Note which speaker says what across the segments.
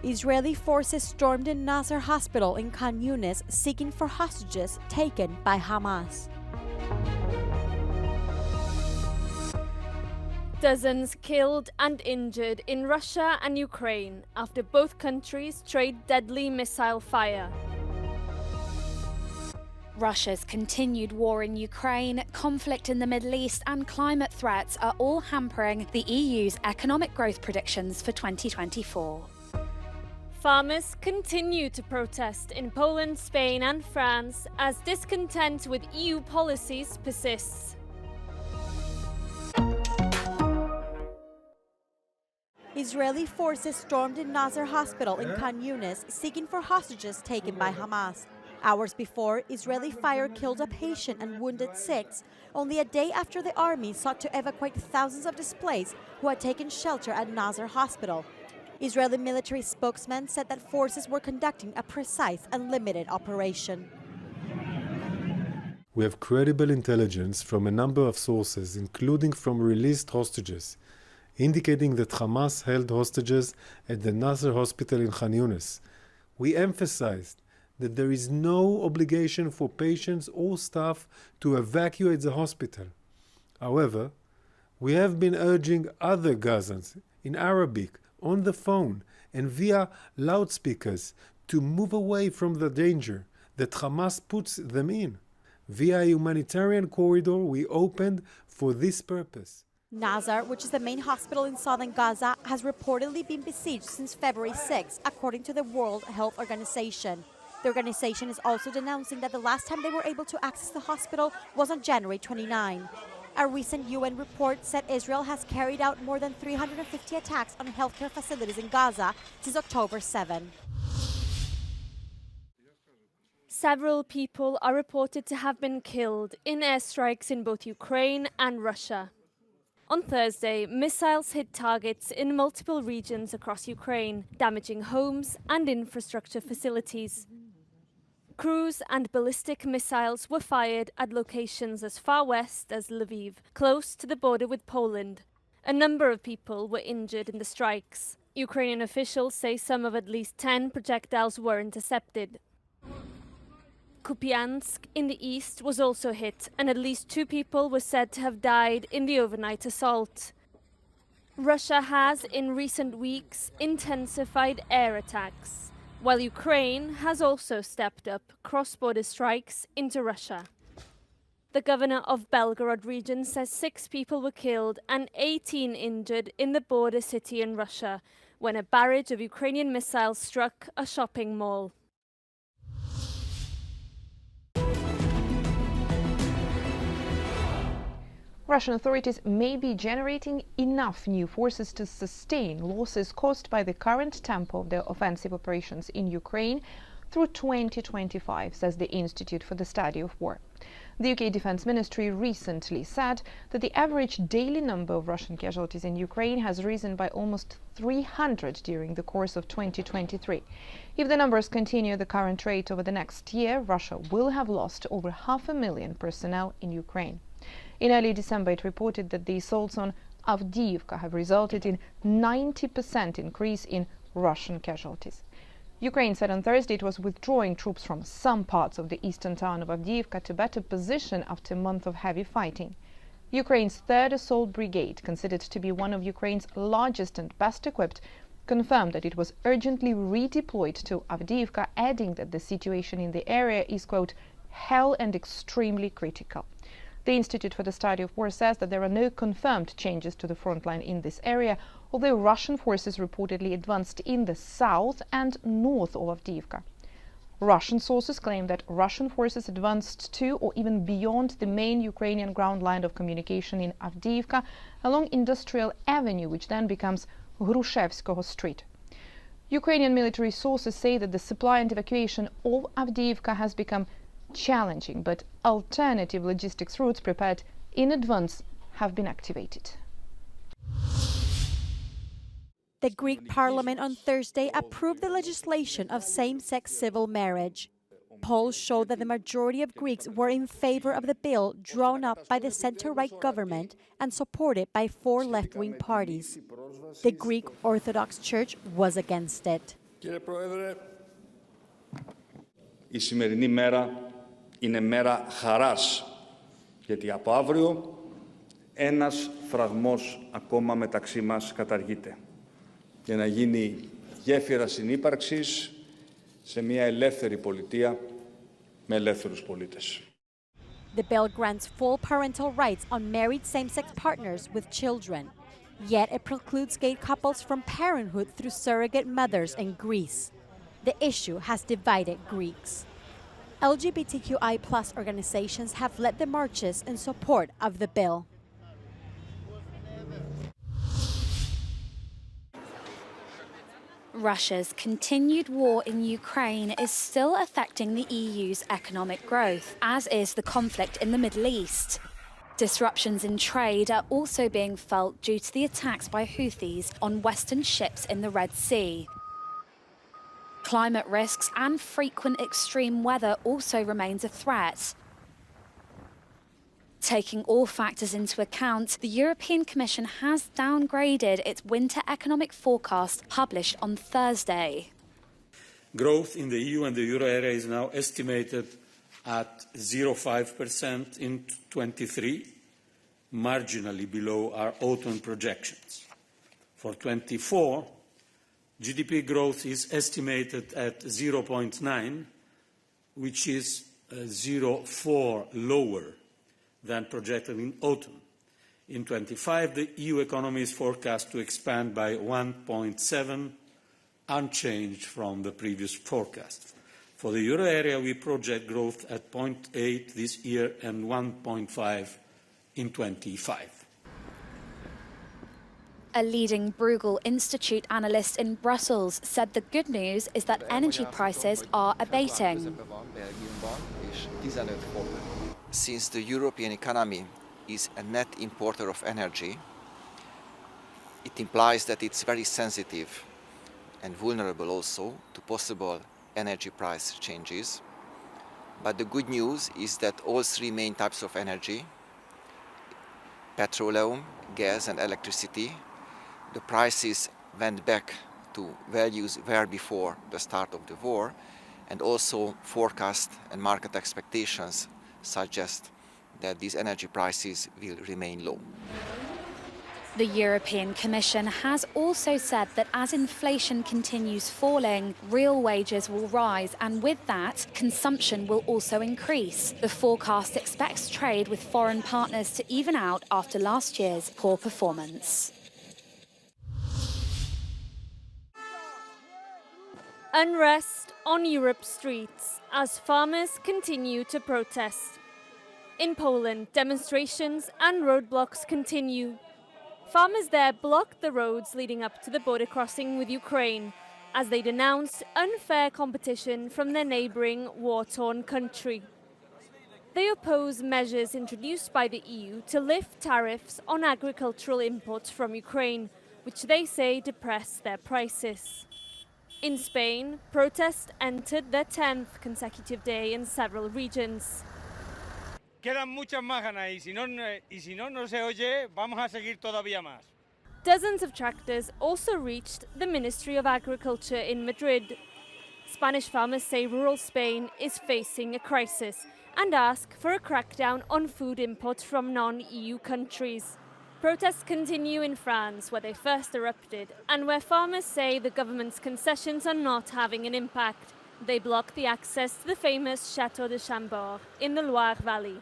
Speaker 1: Israeli forces stormed a Nasser hospital in Khan Yunis seeking for hostages taken by Hamas.
Speaker 2: Dozens killed and injured in Russia and Ukraine after both countries trade deadly missile fire.
Speaker 3: Russia's continued war in Ukraine, conflict in the Middle East and climate threats are all hampering the EU's economic growth predictions for 2024.
Speaker 2: Farmers continue to protest in Poland, Spain and France as discontent with EU policies persists.
Speaker 1: Israeli forces stormed a Nasser hospital in Khan Yunis seeking for hostages taken by Hamas. Hours before, Israeli fire killed a patient and wounded 6, only a day after the army sought to evacuate thousands of displaced who had taken shelter at Nasser hospital. Israeli military spokesman said that forces were conducting a precise and limited operation.
Speaker 4: We have credible intelligence from a number of sources, including from released hostages, indicating that Hamas held hostages at the Nasser hospital in Khan Yunis. We emphasized that there is no obligation for patients or staff to evacuate the hospital. However, we have been urging other Gazans in Arabic, on the phone, and via loudspeakers to move away from the danger that Hamas puts them in. Via a humanitarian corridor we opened for this purpose.
Speaker 1: Nasser, which is the main hospital in southern Gaza, has reportedly been besieged since February 6, according to the World Health Organization. The organization is also denouncing that the last time they were able to access the hospital was on January 29. A recent UN report said Israel has carried out more than 350 attacks on healthcare facilities in Gaza since October 7.
Speaker 2: Several people are reported to have been killed in airstrikes in both Ukraine and Russia. On Thursday, missiles hit targets in multiple regions across Ukraine, damaging homes and infrastructure facilities. Cruise and ballistic missiles were fired at locations as far west as Lviv, close to the border with Poland. A number of people were injured in the strikes. Ukrainian officials say some of at least 10 projectiles were intercepted. Kupiansk in the east was also hit, and at least 2 people were said to have died in the overnight assault. Russia has, in recent weeks, intensified air attacks, while Ukraine has also stepped up cross-border strikes into Russia. The governor of Belgorod region says 6 people were killed and 18 injured in the border city in Russia when a barrage of Ukrainian missiles struck a shopping mall.
Speaker 5: Russian authorities may be generating enough new forces to sustain losses caused by the current tempo of their offensive operations in Ukraine through 2025, says the Institute for the Study of War. The UK Defence Ministry recently said that the average daily number of Russian casualties in Ukraine has risen by almost 300 during the course of 2023. If the numbers continue at the current rate over the next year, Russia will have lost over 500,000 personnel in Ukraine. In early December, it reported that the assaults on Avdiivka have resulted in 90% increase in Russian casualties. Ukraine said on Thursday it was withdrawing troops from some parts of the eastern town of Avdiivka to better position after a month of heavy fighting. Ukraine's 3rd Assault Brigade, considered to be one of Ukraine's largest and best equipped, confirmed that it was urgently redeployed to Avdiivka, adding that the situation in the area is, quote, hell and extremely critical. The Institute for the Study of War says that there are no confirmed changes to the front line in this area, although Russian forces reportedly advanced in the south and north of Avdiivka. Russian sources claim that Russian forces advanced to or even beyond the main Ukrainian ground line of communication in Avdiivka along Industrial Avenue, which then becomes Grushevskoho Street. Ukrainian military sources say that the supply and evacuation of Avdiivka has become challenging, but alternative logistics routes prepared in advance have been activated.
Speaker 1: The Greek parliament on Thursday approved the legislation of same-sex civil marriage. Polls show that the majority of Greeks were in favor of the bill drawn up by the center-right government and supported by 4 left-wing parties. The Greek Orthodox Church was against it.
Speaker 6: Κύριε Πρόεδρε, η σημερινή μέρα είναι μέρα χαράς, γιατί από αύριο ένας φραγμός ακόμα μεταξύ μας καταργείται για να γίνει γέφυρα συνύπαρξης σε μια ελεύθερη πολιτεία με ελεύθερους πολίτες.
Speaker 1: The bill grants full parental rights on married same-sex partners with children. Yet it precludes gay couples from parenthood through surrogate mothers in Greece. The issue has divided Greeks. LGBTQI+ organizations have led the marches in support of the bill.
Speaker 3: Russia's continued war in Ukraine is still affecting the EU's economic growth, as is the conflict in the Middle East. Disruptions in trade are also being felt due to the attacks by Houthis on Western ships in the Red Sea. Climate risks and frequent extreme weather also remains a threat. Taking all factors into account, the European Commission has downgraded its winter economic forecast published on Thursday.
Speaker 7: Growth in the EU and the euro area is now estimated at 0.5% in 23, marginally below our autumn projections. For 24, GDP growth is estimated at 0.9, which is 0.4 lower than projected in autumn. In 25, the EU economy is forecast to expand by 1.7, unchanged from the previous forecast. For the euro area, we project growth at 0.8 this year and 1.5 in 25.
Speaker 3: A leading Bruegel Institute analyst in Brussels said the good news is that energy prices are abating.
Speaker 8: Since the European economy is a net importer of energy, it implies that it's very sensitive and vulnerable also to possible energy price changes. But the good news is that all three main types of energy, petroleum, gas and electricity, the prices went back to values were before the start of the war, and also forecast and market expectations suggest that these energy prices will remain low.
Speaker 3: The European Commission has also said that as inflation continues falling, real wages will rise, and with that, consumption will also increase. The forecast expects trade with foreign partners to even out after last year's poor performance.
Speaker 2: Unrest on Europe's streets as farmers continue to protest. In Poland, demonstrations and roadblocks continue. Farmers there blocked the roads leading up to the border crossing with Ukraine as they denounced unfair competition from their neighbouring war-torn country. They oppose measures introduced by the EU to lift tariffs on agricultural imports from Ukraine, which they say depress their prices. In Spain, protests entered their 10th consecutive day in several regions.
Speaker 9: Quedan muchas más ganas y si no se oye, vamos a seguir todavía más.
Speaker 2: Dozens of tractors also reached the Ministry of Agriculture in Madrid. Spanish farmers say rural Spain is facing a crisis and ask for a crackdown on food imports from non-EU countries. Protests continue in France, where they first erupted, and where farmers say the government's concessions are not having an impact. They block the access to the famous Château de Chambord in the Loire Valley.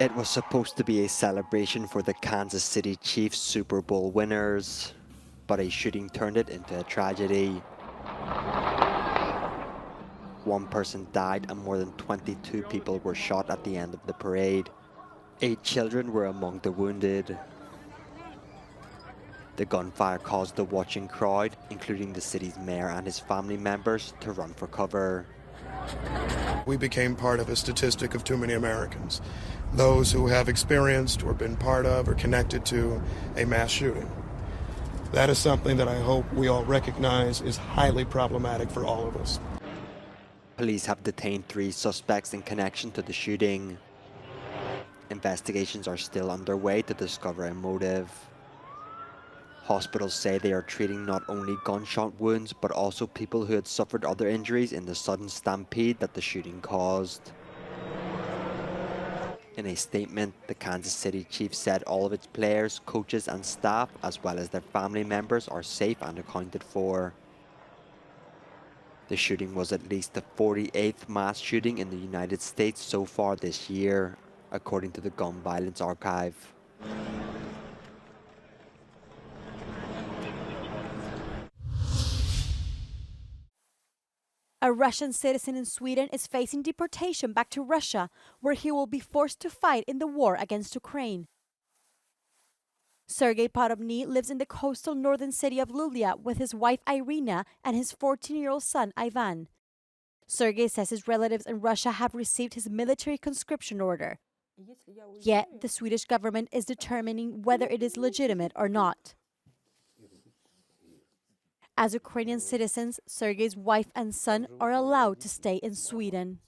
Speaker 10: It was supposed to be a celebration for the Kansas City Chiefs Super Bowl winners, but a shooting turned it into a tragedy. One person died and more than 22 people were shot at the end of the parade. 8 children were among the wounded. The gunfire caused the watching crowd, including the city's mayor and his family members, to run for cover.
Speaker 11: We became part of a statistic of too many Americans, those who have experienced or been part of or connected to a mass shooting. That is something that I hope we all recognize is highly problematic for all of us.
Speaker 10: Police have detained 3 suspects in connection to the shooting. Investigations are still underway to discover a motive. Hospitals say they are treating not only gunshot wounds, but also people who had suffered other injuries in the sudden stampede that the shooting caused. In a statement, the Kansas City Chiefs said all of its players, coaches and staff, as well as their family members, are safe and accounted for. The shooting was at least the 48th mass shooting in the United States so far this year, according to the Gun Violence Archive.
Speaker 1: A Russian citizen in Sweden is facing deportation back to Russia, where he will be forced to fight in the war against Ukraine. Sergei Podobny lives in the coastal northern city of Lulia with his wife Irina and his 14-year-old son Ivan. Sergei says his relatives in Russia have received his military conscription order. Yet, the Swedish government is determining whether it is legitimate or not. As Ukrainian citizens, Sergei's wife and son are allowed to stay in Sweden.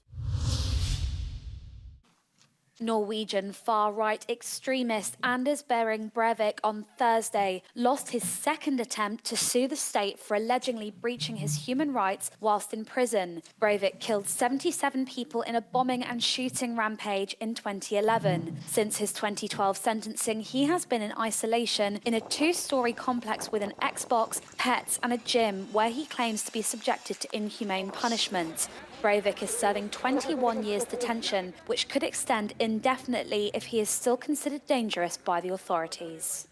Speaker 3: Norwegian far-right extremist Anders Behring Breivik on Thursday lost his second attempt to sue the state for allegedly breaching his human rights whilst in prison. Breivik killed 77 people in a bombing and shooting rampage in 2011. Since his 2012 sentencing, he has been in isolation in a two-story complex with an Xbox, pets and a gym where he claims to be subjected to inhumane punishment. Breivik is serving 21 years detention, which could extend indefinitely if he is still considered dangerous by the authorities.